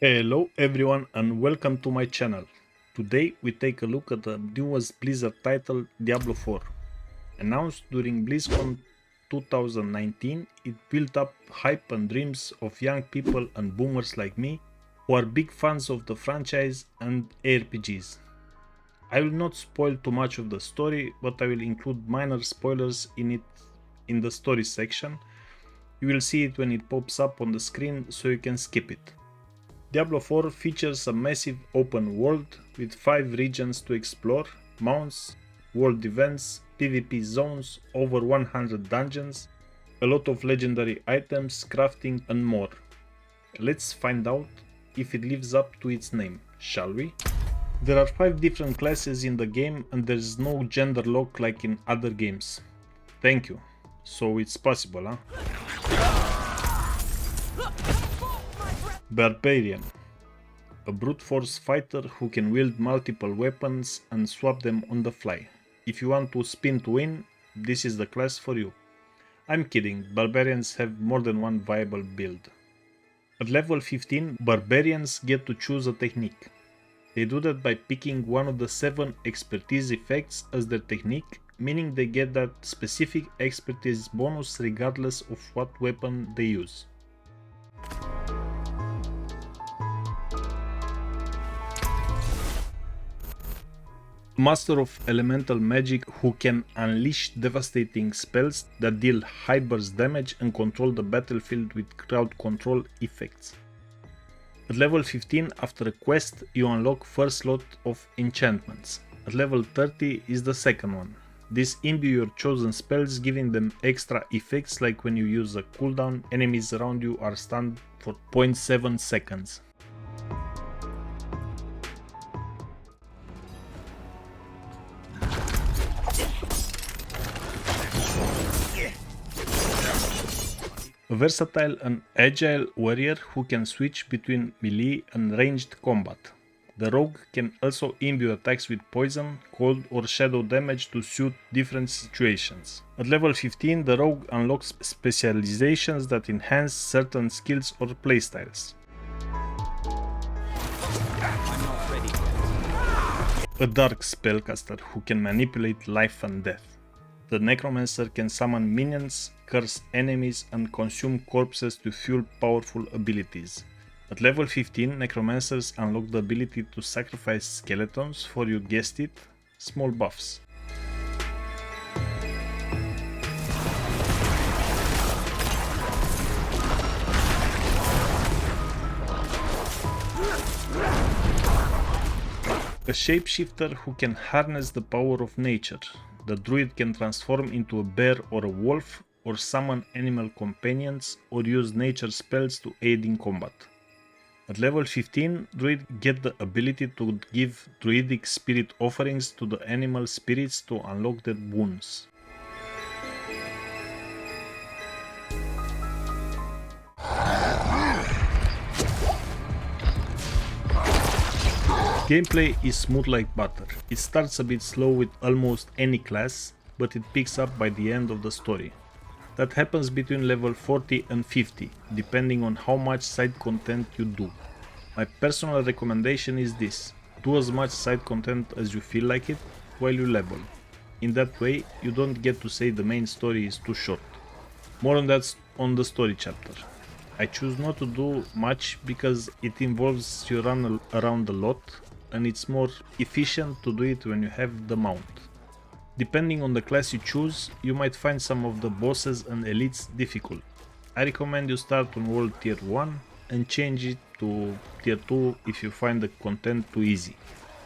Hello everyone and welcome to my channel. Today we take a look at the newest Blizzard title Diablo 4. Announced during BlizzCon 2019, it built up hype and dreams of young people and boomers like me who are big fans of the franchise and ARPGs. I will not spoil too much of the story, but I will include minor spoilers in it in the story section. You will see it when it pops up on the screen, so you can skip it. Diablo 4 features a massive open world with 5 regions to explore, mounts, world events, PvP zones, over 100 dungeons, a lot of legendary items, crafting and more. Let's find out if it lives up to its name, shall we? There are 5 different classes in the game and there is no gender lock like in other games. Thank you. So it's possible, huh? Barbarian. A brute force fighter who can wield multiple weapons and swap them on the fly. If you want to spin to win, this is the class for you. I'm kidding, barbarians have more than one viable build. At level 15, barbarians get to choose a technique. They do that by picking one of the 7 expertise effects as their technique, meaning they get that specific expertise bonus regardless of what weapon they use. Master of elemental magic who can unleash devastating spells that deal high burst damage and control the battlefield with crowd control effects. At level 15, after a quest, you unlock first slot of enchantments. At level 30 is the second one. This imbue your chosen spells, giving them extra effects, like when you use a cooldown, enemies around you are stunned for 0.7 seconds. A versatile and agile warrior who can switch between melee and ranged combat. The rogue can also imbue attacks with poison, cold or shadow damage to suit different situations. At level 15, the rogue unlocks specializations that enhance certain skills or playstyles. A dark spellcaster who can manipulate life and death. The necromancer can summon minions, curse enemies and consume corpses to fuel powerful abilities. At level 15, necromancers unlock the ability to sacrifice skeletons for, you guessed it, small buffs. A shapeshifter who can harness the power of nature. The druid can transform into a bear or a wolf, or summon animal companions, or use nature spells to aid in combat. At level 15, druids get the ability to give druidic spirit offerings to the animal spirits to unlock their boons. Gameplay is smooth like butter. It starts a bit slow with almost any class, but it picks up by the end of the story. That happens between level 40 and 50, depending on how much side content you do. My personal recommendation is this: do as much side content as you feel like it while you level. In that way, you don't get to say the main story is too short. More on that on the story chapter. I choose not to do much because it involves you run around a lot, and it's more efficient to do it when you have the mount. Depending on the class you choose, you might find some of the bosses and elites difficult. I recommend you start on world tier 1 and change it to tier 2 if you find the content too easy.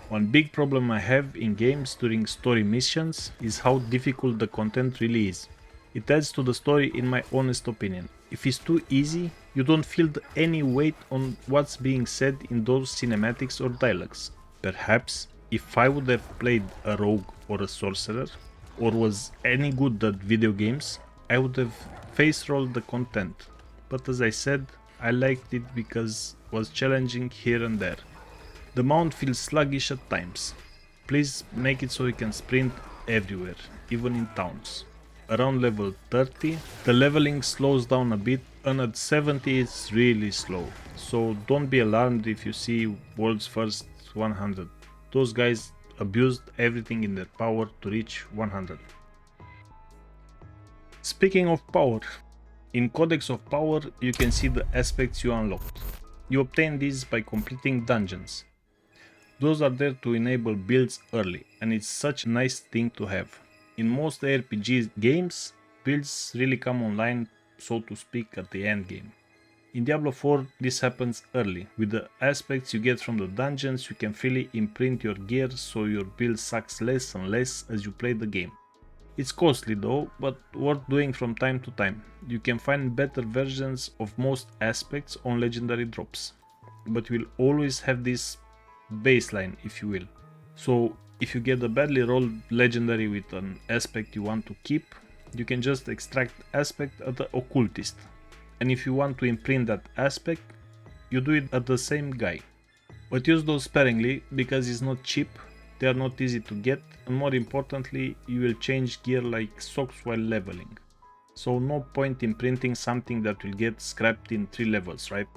One big problem I have in games during story missions is how difficult the content really is. It adds to the story in my honest opinion. If it's too easy, you don't feel any weight on what's being said in those cinematics or dialogues. Perhaps if I would have played a rogue or a sorcerer, or was any good at video games, I would have face rolled the content. But as I said, I liked it because it was challenging here and there. The mount feels sluggish at times. Please make it so you can sprint everywhere, even in towns. around level 30, the leveling slows down a bit, and at 70 it's really slow. So don't be alarmed if you see world's first 100. Those guys abused everything in their power to reach 100. Speaking of power, in Codex of Power you can see the aspects you unlocked. You obtain these by completing dungeons. Those are there to enable builds early, and it's such a nice thing to have. In most RPG games, builds really come online, so to speak, at the end game. In Diablo 4, this happens early. With the aspects you get from the dungeons, you can freely imprint your gear so your build sucks less and less as you play the game. It's costly though, but worth doing from time to time. You can find better versions of most aspects on legendary drops, but you will always have this baseline, if you will. So if you get a badly rolled legendary with an aspect you want to keep, you can just extract aspect at the occultist. And if you want to imprint that aspect, you do it at the same guy. But use those sparingly because it's not cheap, they are not easy to get, and more importantly, you will change gear like socks while leveling. So no point imprinting something that will get scrapped in 3 levels, right?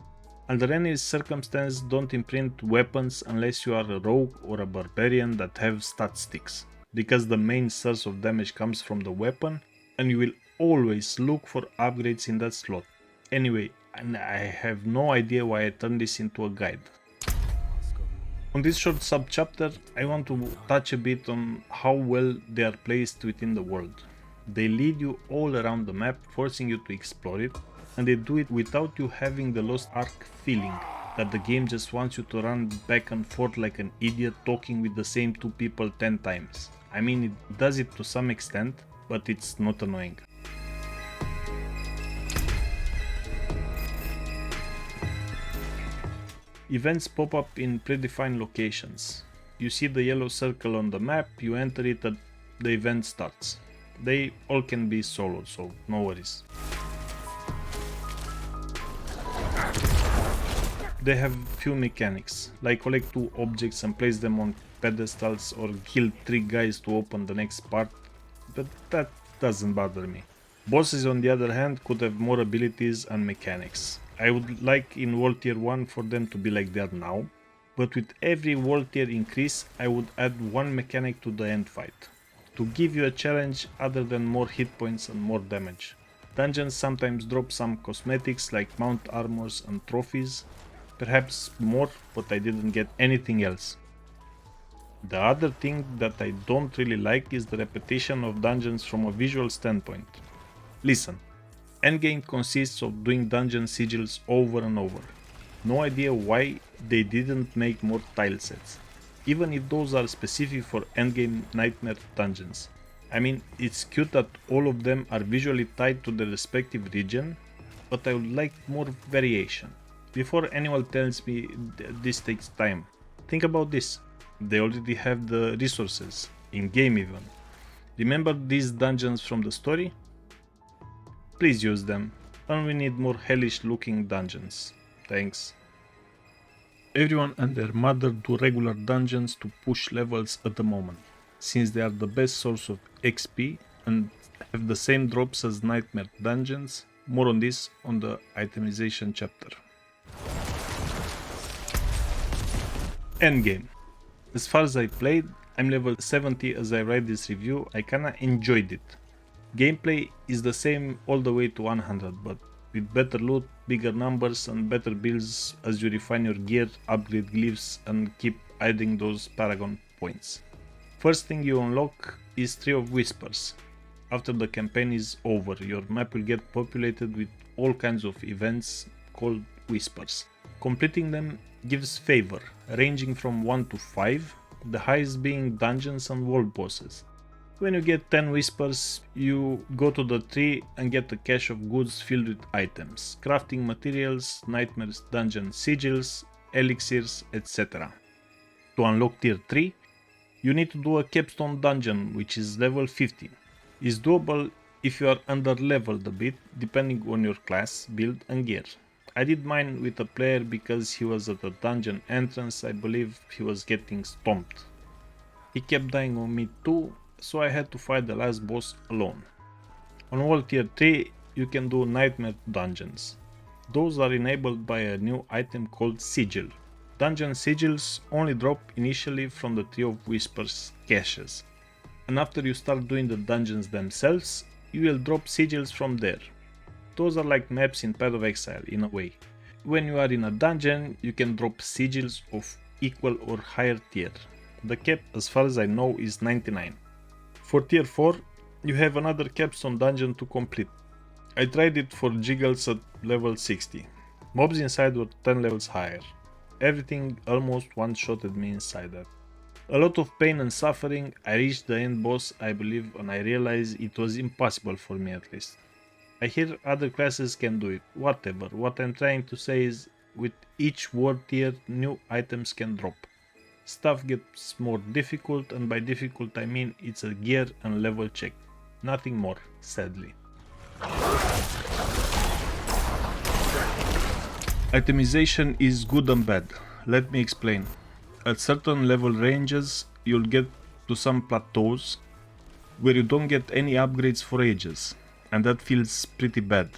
Under any circumstance, don't imprint weapons unless you are a rogue or a barbarian that have stat sticks, because the main source of damage comes from the weapon, and you will always look for upgrades in that slot. Anyway, and I have no idea why I turned this into a guide. On this short sub-chapter, I want to touch a bit on how well they are placed within the world. They lead you all around the map, forcing you to explore it, and they do it without you having the Lost Ark feeling, that the game just wants you to run back and forth like an idiot talking with the same 2 people 10 times. I mean, it does it to some extent, but it's not annoying. Events pop up in predefined locations. You see the yellow circle on the map, you enter it and the event starts. They all can be solo, so no worries. They have few mechanics, like collect 2 objects and place them on pedestals or kill 3 guys to open the next part, but that doesn't bother me. Bosses on the other hand could have more abilities and mechanics. I would like in World Tier 1 for them to be like that now, but with every World Tier increase I would add 1 mechanic to the end fight, to give you a challenge other than more hit points and more damage. Dungeons sometimes drop some cosmetics like mount armors and trophies, perhaps more, but I didn't get anything else. The other thing that I don't really like is the repetition of dungeons from a visual standpoint. Listen, Endgame consists of doing dungeon sigils over and over. No idea why they didn't make more tile sets, even if those are specific for Endgame Nightmare dungeons. I mean, it's cute that all of them are visually tied to the respective region, but I would like more variation. Before anyone tells me this takes time, think about this. They already have the resources, in-game even. Remember these dungeons from the story? Please use them, and we need more hellish looking dungeons. Thanks. Everyone and their mother do regular dungeons to push levels at the moment, since they are the best source of XP and have the same drops as Nightmare dungeons. More on this on the Itemization chapter. Endgame. As far as I played, I'm level 70 as I write this review. I kinda enjoyed it. Gameplay is the same all the way to 100, but with better loot, bigger numbers and better builds as you refine your gear, upgrade glyphs and keep adding those paragon points. First thing you unlock is Tree of Whispers. After the campaign is over, your map will get populated with all kinds of events called Whispers. Completing them gives favor, ranging from 1 to 5, the highest being dungeons and world bosses. When you get 10 Whispers, you go to the tree and get a cache of goods filled with items, crafting materials, nightmares, dungeon sigils, elixirs, etc. To unlock tier 3, you need to do a capstone dungeon, which is level 50. It's doable if you are under leveled a bit, depending on your class, build and gear. I did mine with a player because he was at the dungeon entrance. I believe he was getting stomped. He kept dying on me too, so I had to fight the last boss alone. On World Tier 3 you can do Nightmare Dungeons. Those are enabled by a new item called Sigil. Dungeon Sigils only drop initially from the Tree of Whispers caches, and after you start doing the dungeons themselves, you will drop sigils from there. Those are like maps in Path of Exile in a way. When you are in a dungeon, you can drop sigils of equal or higher tier. The cap, as far as I know, is 99. For tier 4, you have another capstone dungeon to complete. I tried it for jiggles at level 60. Mobs inside were 10 levels higher. Everything almost one-shotted me inside that. A lot of pain and suffering. I reached the end boss, I believe, and I realized it was impossible for me at least. I hear other classes can do it, whatever. What I'm trying to say is, with each world tier, new items can drop. Stuff gets more difficult, and by difficult I mean it's a gear and level check. Nothing more, sadly. Itemization is good and bad. Let me explain. At certain level ranges, you'll get to some plateaus where you don't get any upgrades for ages, and that feels pretty bad.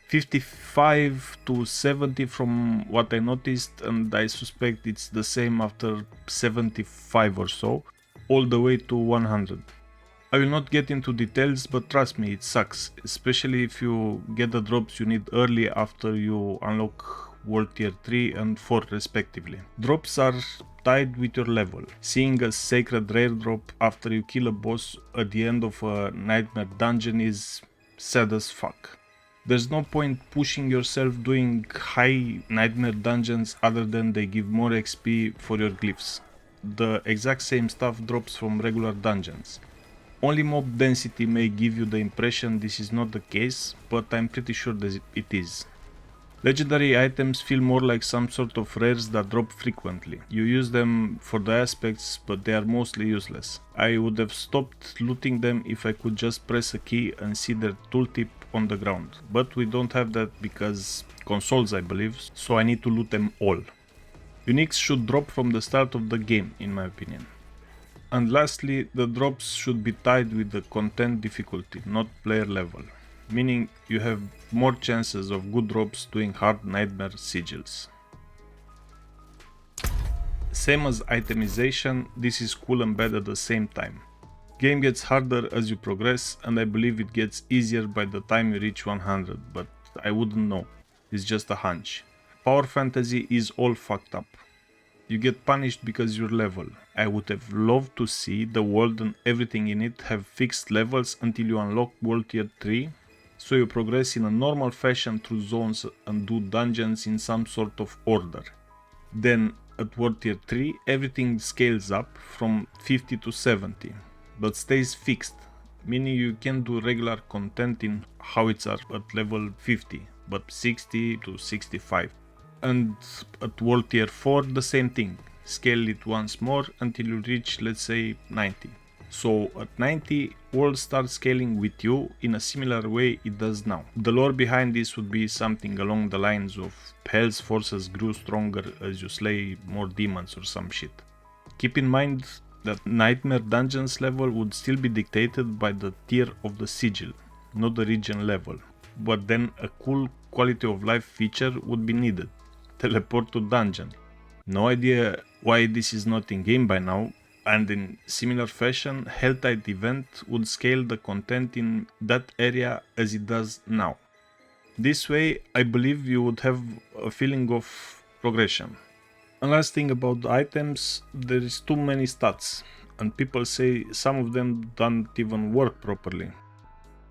55 to 70 from what I noticed, and I suspect it's the same after 75 or so, all the way to 100. I will not get into details, but trust me, it sucks, especially if you get the drops you need early after you unlock World Tier 3 and 4 respectively. Drops are tied with your level. Seeing a sacred rare drop after you kill a boss at the end of a nightmare dungeon is sad as fuck. There's no point pushing yourself doing high nightmare dungeons other than they give more XP for your glyphs. The exact same stuff drops from regular dungeons. Only mob density may give you the impression this is not the case, but I'm pretty sure that it is. Legendary items feel more like some sort of rares that drop frequently. You use them for the aspects, but they are mostly useless. I would have stopped looting them if I could just press a key and see their tooltip on the ground. But we don't have that because consoles, I believe, so I need to loot them all. Uniques should drop from the start of the game, in my opinion. And lastly, the drops should be tied with the content difficulty, not player level. Meaning you have more chances of good drops doing hard nightmare sigils. Same as itemization, this is cool and bad at the same time. Game gets harder as you progress, and I believe it gets easier by the time you reach 100, but I wouldn't know, it's just a hunch. Power fantasy is all fucked up. You get punished because you're level. I would have loved to see the world and everything in it have fixed levels until you unlock World Tier 3, so you progress in a normal fashion through zones and do dungeons in some sort of order. Then at World Tier 3 everything scales up from 50 to 70, but stays fixed, meaning you can do regular content in howitzers at level 50, but 60 to 65. And at World Tier 4 the same thing, scale it once more until you reach, let's say, 90. So at 90, world starts scaling with you in a similar way it does now. The lore behind this would be something along the lines of Hell's forces grew stronger as you slay more demons or some shit. Keep in mind that Nightmare Dungeons level would still be dictated by the tier of the sigil, not the region level. But then a cool quality of life feature would be needed. Teleport to dungeon. No idea why this is not in game by now, and in similar fashion, Helltide event would scale the content in that area as it does now. This way, I believe you would have a feeling of progression. And last thing about the items, there is too many stats, and people say some of them don't even work properly.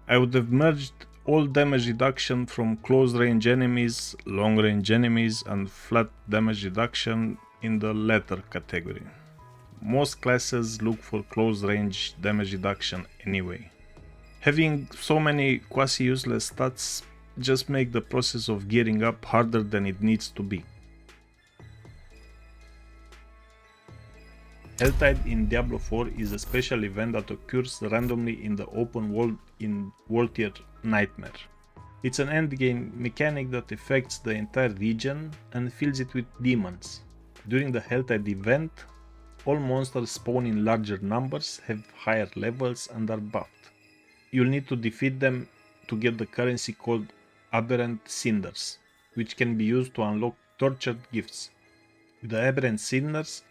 I would have merged all damage reduction from close range enemies, long range enemies, and flat damage reduction in the latter category. Most classes look for close range damage reduction anyway. Having so many quasi-useless stats just make the process of gearing up harder than it needs to be. Helltide in Diablo 4 is a special event that occurs randomly in the open world in World Tier Nightmare. It's an endgame mechanic that affects the entire region and fills it with demons. During the Helltide event, all monsters spawn in larger numbers, have higher levels and are buffed. You'll need to defeat them to get the currency called Aberrant Cinders, which can be used to unlock tortured gifts. With the Aberrant Cinders,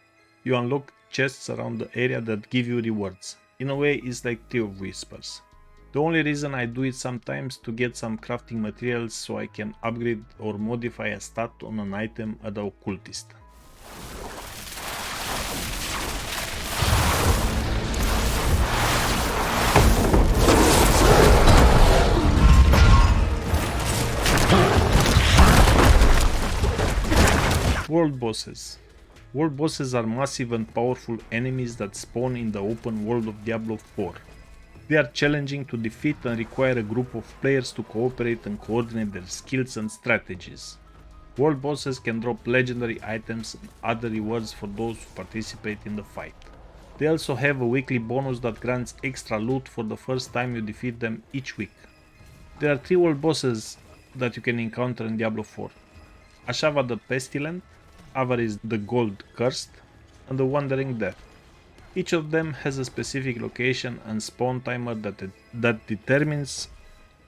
you unlock chests around the area that give you rewards. In a way, it's like Tree of Whispers. The only reason I do it sometimes to get some crafting materials so I can upgrade or modify a stat on an item at the occultist. World bosses. World bosses are massive and powerful enemies that spawn in the open world of Diablo 4. They are challenging to defeat and require a group of players to cooperate and coordinate their skills and strategies. World bosses can drop legendary items and other rewards for those who participate in the fight. They also have a weekly bonus that grants extra loot for the first time you defeat them each week. There are 3 world bosses that you can encounter in Diablo 4. Ashava the Pestilent, Avarice the Gold Cursed, and the Wandering Death. Each of them has a specific location and spawn timer that determines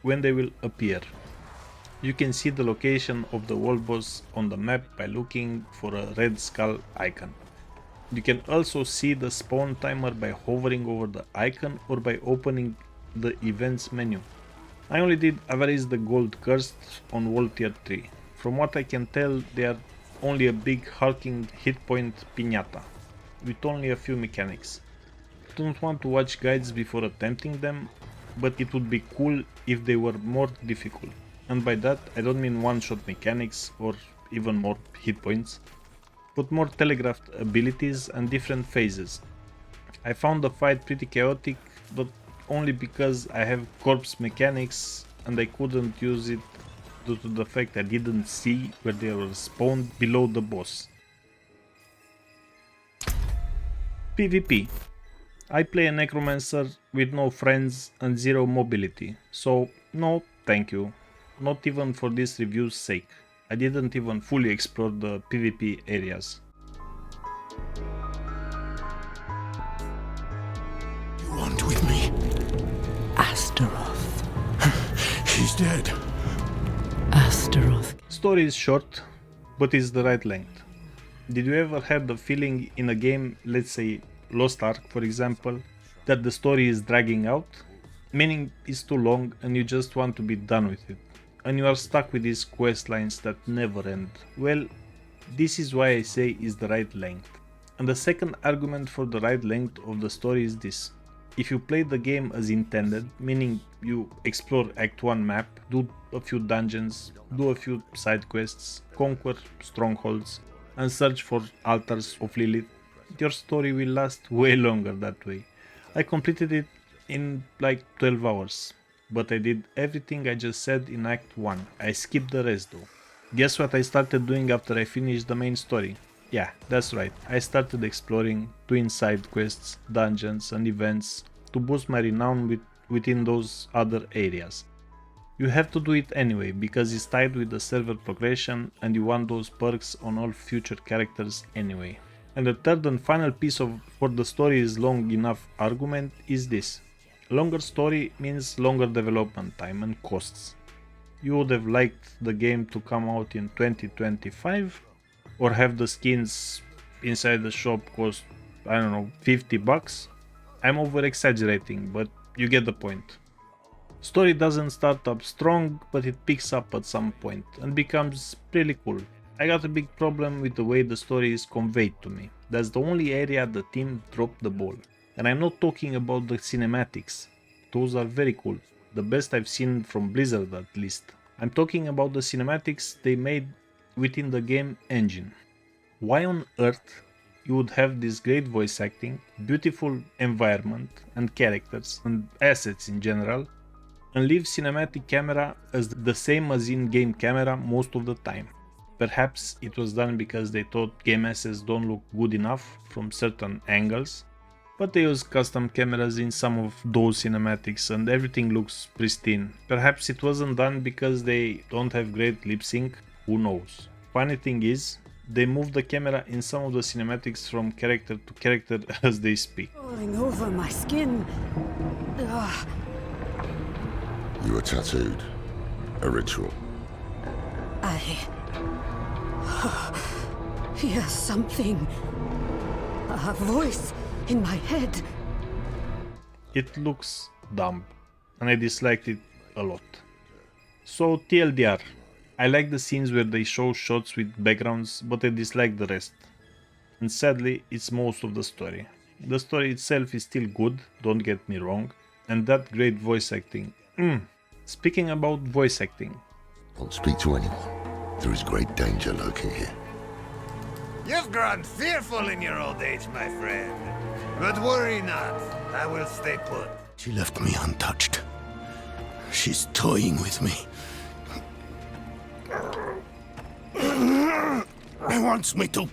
when they will appear. You can see the location of the world boss on the map by looking for a red skull icon. You can also see the spawn timer by hovering over the icon or by opening the events menu. I only did Avarice the Gold Cursed on World Tier 3. From what I can tell, they are only a big hulking hit point piñata, with only a few mechanics. I don't want to watch guides before attempting them, but it would be cool if they were more difficult. And by that I don't mean one-shot mechanics or even more hit points, but more telegraphed abilities and different phases. I found the fight pretty chaotic, but only because I have corpse mechanics and I couldn't use it due to the fact I didn't see where they were spawned below the boss. PvP. I play a necromancer with no friends and 0 mobility, so no thank you. Not even for this review's sake. I didn't even fully explore the PvP areas. You want with me? Astaroth. She's dead. Astaroth. Story is short, but it's the right length. Did you ever have the feeling in a game, let's say Lost Ark for example, that the story is dragging out? Meaning it's too long and you just want to be done with it, and you are stuck with these quest lines that never end. Well, this is why I say it's the right length. And the second argument for the right length of the story is this. If you play the game as intended, meaning you explore Act 1 map, do a few dungeons, do a few side quests, conquer strongholds, and search for altars of Lilith, your story will last way longer that way. I completed it in like 12 hours, but I did everything I just said in Act 1. I skipped the rest though. Guess what I started doing after I finished the main story? Yeah, that's right, I started exploring, doing side quests, dungeons and events to boost my renown within those other areas. You have to do it anyway, because it's tied with the server progression and you want those perks on all future characters anyway. And the third and final piece of for the story is long enough argument is this. Longer story means longer development time and costs. You would have liked the game to come out in 2025 or have the skins inside the shop cost, I don't know, $50? I'm over exaggerating, but you get the point. Story doesn't start up strong, but it picks up at some point and becomes really cool. I got a big problem with the way the story is conveyed to me. That's the only area the team dropped the ball. And I'm not talking about the cinematics. Those are very cool. The best I've seen from Blizzard at least. I'm talking about the cinematics they made within the game engine. Why on earth you would have this great voice acting, beautiful environment and characters and assets in general, and leave cinematic camera as the same as in-game camera most of the time? Perhaps it was done because they thought game assets don't look good enough from certain angles, but they use custom cameras in some of those cinematics and everything looks pristine. Perhaps it wasn't done because they don't have great lip sync, who knows. Funny thing is, they move the camera in some of the cinematics from character to character as they speak. Falling over my skin. Ugh. You were tattooed. A ritual. I hear something. A voice in my head. It looks dumb, and I disliked it a lot. So TLDR, I like the scenes where they show shots with backgrounds, but I dislike the rest. And sadly, it's most of the story. The story itself is still good, don't get me wrong, and that great voice acting. Speaking about voice acting, Don't speak to anyone. There is great danger lurking here. You've grown fearful in your old age, my friend. But worry not, I will stay put. She left me untouched. She's toying with me. Wants me to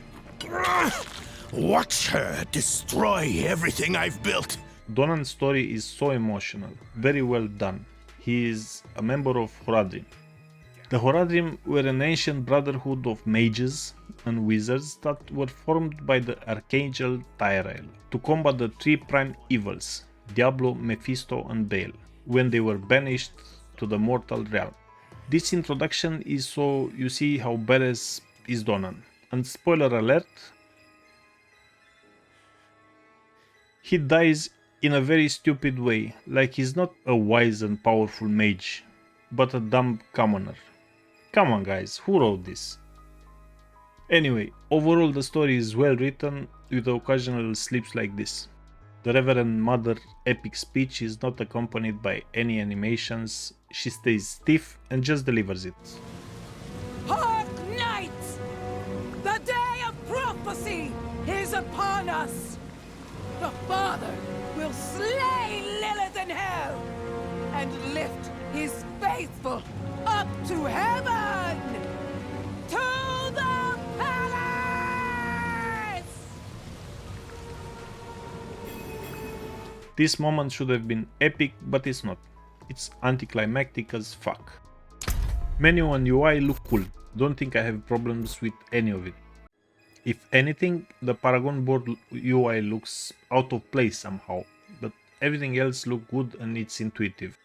watch her destroy everything I've built. Donan's story is so emotional, very well done. He is a member of Horadrim. The Horadrim were an ancient brotherhood of mages and wizards that were formed by the Archangel Tyrael to combat the three prime evils, Diablo, Mephisto and Baal, when they were banished to the mortal realm. This introduction is so you see how badass is Donan. And spoiler alert, he dies in a very stupid way, like he's not a wise and powerful mage, but a dumb commoner. Come on guys, who wrote this? Anyway, overall the story is well written with occasional slips like this. The Reverend Mother epic speech is not accompanied by any animations, she stays stiff and just delivers it. Hark, knights! The day of prophecy is upon us! The Father will slay Lilith in hell and lift his faithful up to heaven! To the palace! This moment should have been epic, but it's not. It's anticlimactic as fuck. Menu and UI look cool, don't think I have problems with any of it. If anything, the Paragon board UI looks out of place somehow, but everything else looks good and it's intuitive.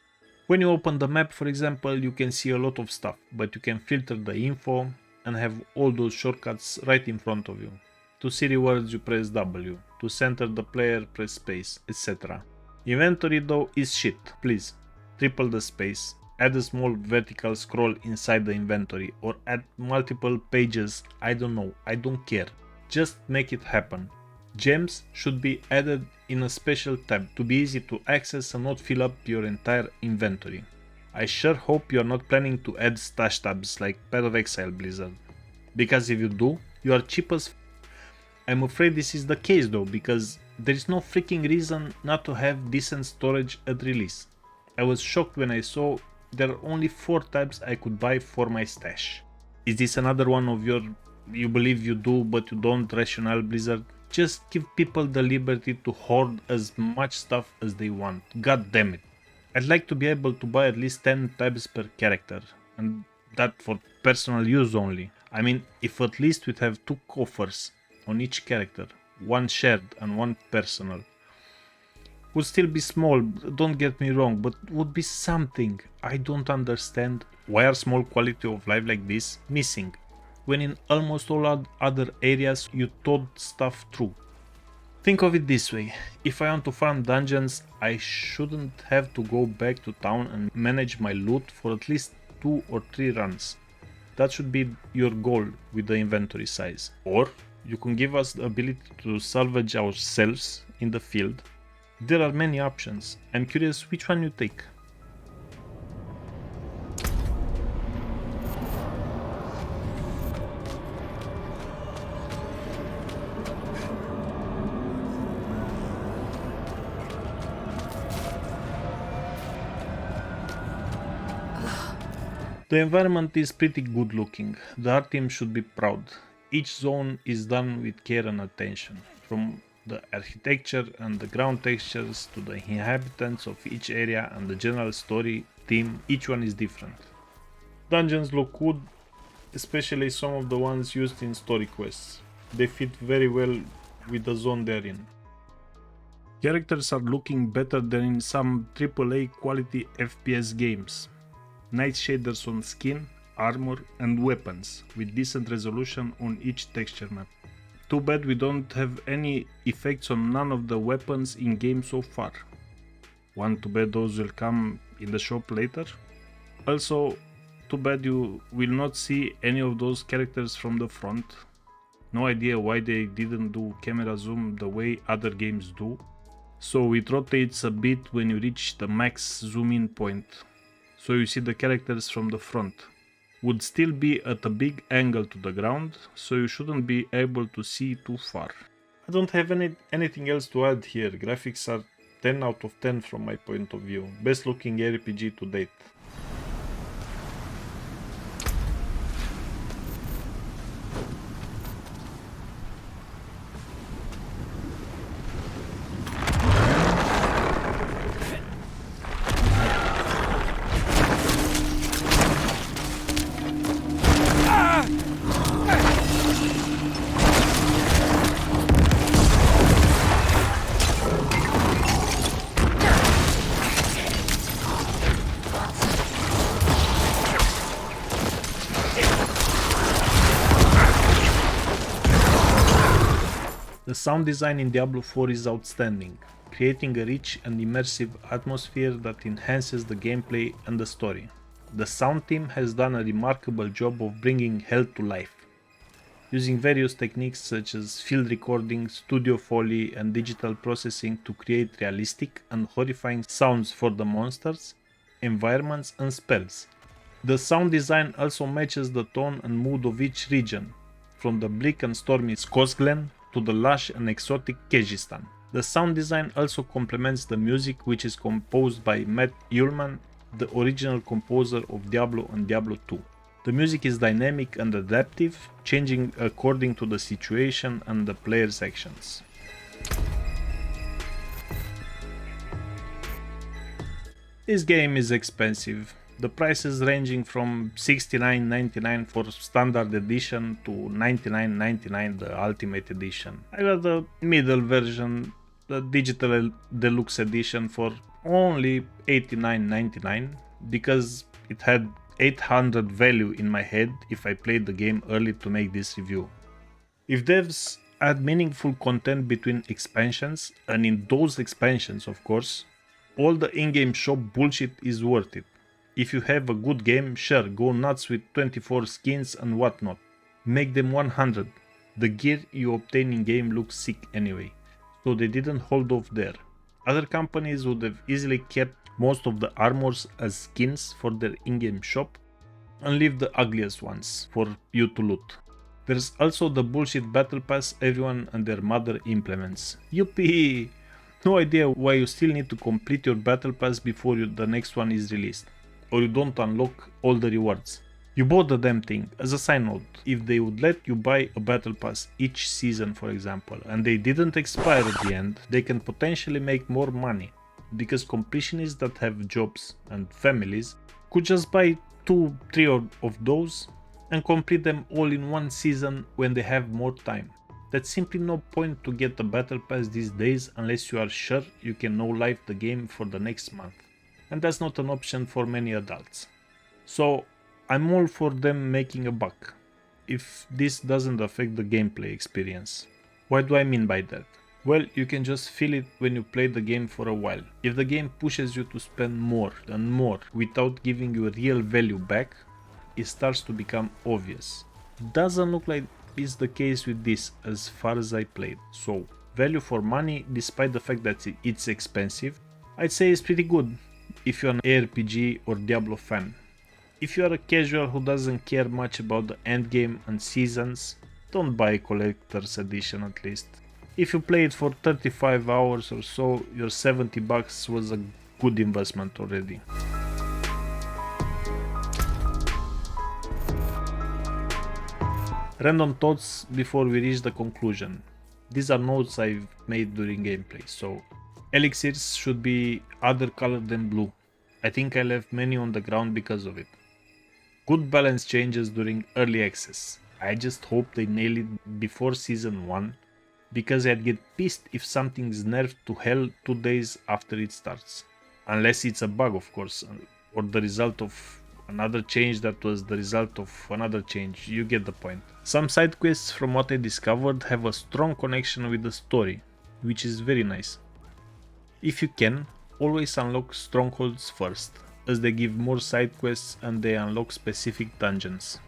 When you open the map, for example, you can see a lot of stuff, but you can filter the info and have all those shortcuts right in front of you. To see rewards you press W, to center the player press space, etc. Inventory though is shit, please. Triple the space, add a small vertical scroll inside the inventory or add multiple pages, I don't know, I don't care. Just make it happen. Gems should be added in a special tab to be easy to access and not fill up your entire inventory. I sure hope you are not planning to add stash tabs like Path of Exile Blizzard. Because if you do, you are cheap as f. I'm afraid this is the case though, because there is no freaking reason not to have decent storage at release. I was shocked when I saw there are only 4 tabs I could buy for my stash. Is this another one of your you believe you do but you don't rationale, Blizzard? Just give people the liberty to hoard as much stuff as they want. God damn it. I'd like to be able to buy at least 10 tabs per character, and that for personal use only. I mean, if at least we'd have 2 coffers on each character, one shared and one personal. Would still be small, don't get me wrong, but would be something. I don't understand why are small quality of life like this missing, when in almost all other areas you thought stuff through. Think of it this way, if I want to farm dungeons, I shouldn't have to go back to town and manage my loot for at least 2 or 3 runs. That should be your goal with the inventory size. Or you can give us the ability to salvage ourselves in the field. There are many options. I'm curious which one you take. The environment is pretty good looking. The art team should be proud. Each zone is done with care and attention, from the architecture and the ground textures to the inhabitants of each area and the general story theme. Each one is different. Dungeons look good, especially some of the ones used in story quests. They fit very well with the zone they're in. Characters are looking better than in some AAA quality FPS games. Nice shaders on skin, armor and weapons, with decent resolution on each texture map. Too bad we don't have any effects on none of the weapons in game so far. Want to bet those will come in the shop later? Also, too bad you will not see any of those characters from the front. No idea why they didn't do camera zoom the way other games do. So it rotates a bit when you reach the max zoom in point. So you see the characters from the front. Would still be at a big angle to the ground, so you shouldn't be able to see too far. I don't have anything else to add here. Graphics are 10 out of 10 from my point of view. Best looking RPG to date. The sound design in Diablo 4 is outstanding, creating a rich and immersive atmosphere that enhances the gameplay and the story. The sound team has done a remarkable job of bringing Hell to life, using various techniques such as field recording, studio foley and digital processing to create realistic and horrifying sounds for the monsters, environments and spells. The sound design also matches the tone and mood of each region, from the bleak and stormy Skosglen to the lush and exotic Kyrgyzstan. The sound design also complements the music, which is composed by Matt Ullman, the original composer of Diablo and Diablo 2. The music is dynamic and adaptive, changing according to the situation and the player's actions. This game is expensive. The prices ranging from $69.99 for standard edition to $99.99 the ultimate edition. I got the middle version, the digital deluxe edition, for only $89.99 because it had 800 value in my head if I played the game early to make this review. If devs add meaningful content between expansions, and in those expansions of course, all the in-game shop bullshit is worth it. If you have a good game, sure, go nuts with 24 skins and whatnot. Make them 100. The gear you obtain in-game looks sick anyway, so they didn't hold off there. Other companies would have easily kept most of the armors as skins for their in-game shop and leave the ugliest ones for you to loot. There's also the bullshit battle pass everyone and their mother implements. Yuppie! No idea why you still need to complete your battle pass before the next one is released, or you don't unlock all the rewards. You bought the damn thing. As a side note, if they would let you buy a battle pass each season for example, and they didn't expire at the end, they can potentially make more money, because completionists that have jobs and families could just buy 2-3 of those and complete them all in one season when they have more time. That's simply no point to get a battle pass these days unless you are sure you can no-life the game for the next month. And that's not an option for many adults. So I'm all for them making a buck, if this doesn't affect the gameplay experience. What do I mean by that? Well, you can just feel it when you play the game for a while. If the game pushes you to spend more and more without giving you real value back, it starts to become obvious. Doesn't look like it's the case with this as far as I played. So value for money, despite the fact that it's expensive, I'd say it's pretty good if you're an ARPG or Diablo fan. If you are a casual who doesn't care much about the endgame and seasons, don't buy a collector's edition at least. If you play it for 35 hours or so, your $70 was a good investment already. Random thoughts before we reach the conclusion. These are notes I've made during gameplay, so elixirs should be other color than blue. I think I left many on the ground because of it. Good balance changes during early access. I just hope they nail it before season 1, because I'd get pissed if something's nerfed to hell 2 days after it starts. Unless it's a bug, of course, or the result of another change that was the result of another change. You get the point. Some side quests, from what I discovered, have a strong connection with the story, which is very nice. If you can, always unlock strongholds first, as they give more side quests and they unlock specific dungeons.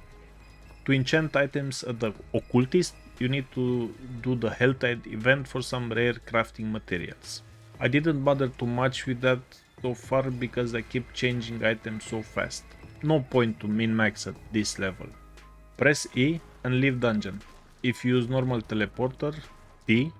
To enchant items at the occultist, you need to do the Helltide event for some rare crafting materials. I didn't bother too much with that so far because I keep changing items so fast. No point to min-max at this level. Press E and leave dungeon. If you use normal teleporter, T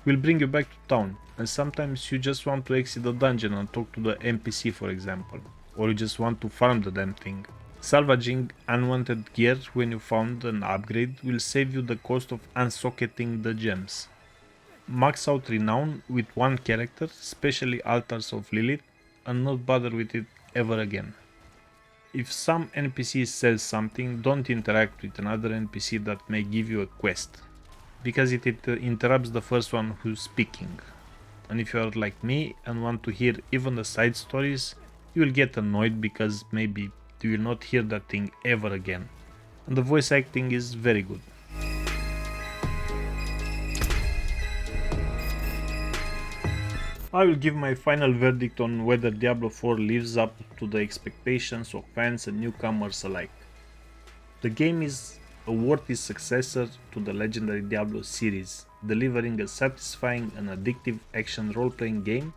will bring you back to town, and sometimes you just want to exit the dungeon and talk to the NPC, for example, or you just want to farm the damn thing. Salvaging unwanted gear when you found an upgrade will save you the cost of unsocketing the gems. Max out renown with one character, especially Altars of Lilith, and not bother with it ever again. If some NPC says something, don't interact with another NPC that may give you a quest, because it interrupts the first one who's speaking. And if you are like me and want to hear even the side stories, you will get annoyed because maybe you will not hear that thing ever again. And the voice acting is very good. I will give my final verdict on whether Diablo 4 lives up to the expectations of fans and newcomers alike. The game is a worthy successor to the legendary Diablo series, delivering a satisfying and addictive action role-playing game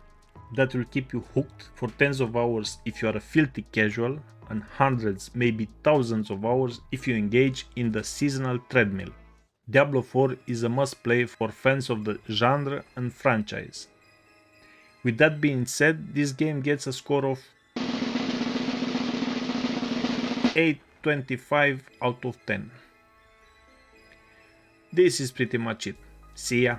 that will keep you hooked for tens of hours if you are a filthy casual, and hundreds, maybe thousands of hours if you engage in the seasonal treadmill. Diablo 4 is a must-play for fans of the genre and franchise. With that being said, this game gets a score of 8.25 out of 10. This is pretty much it. See ya!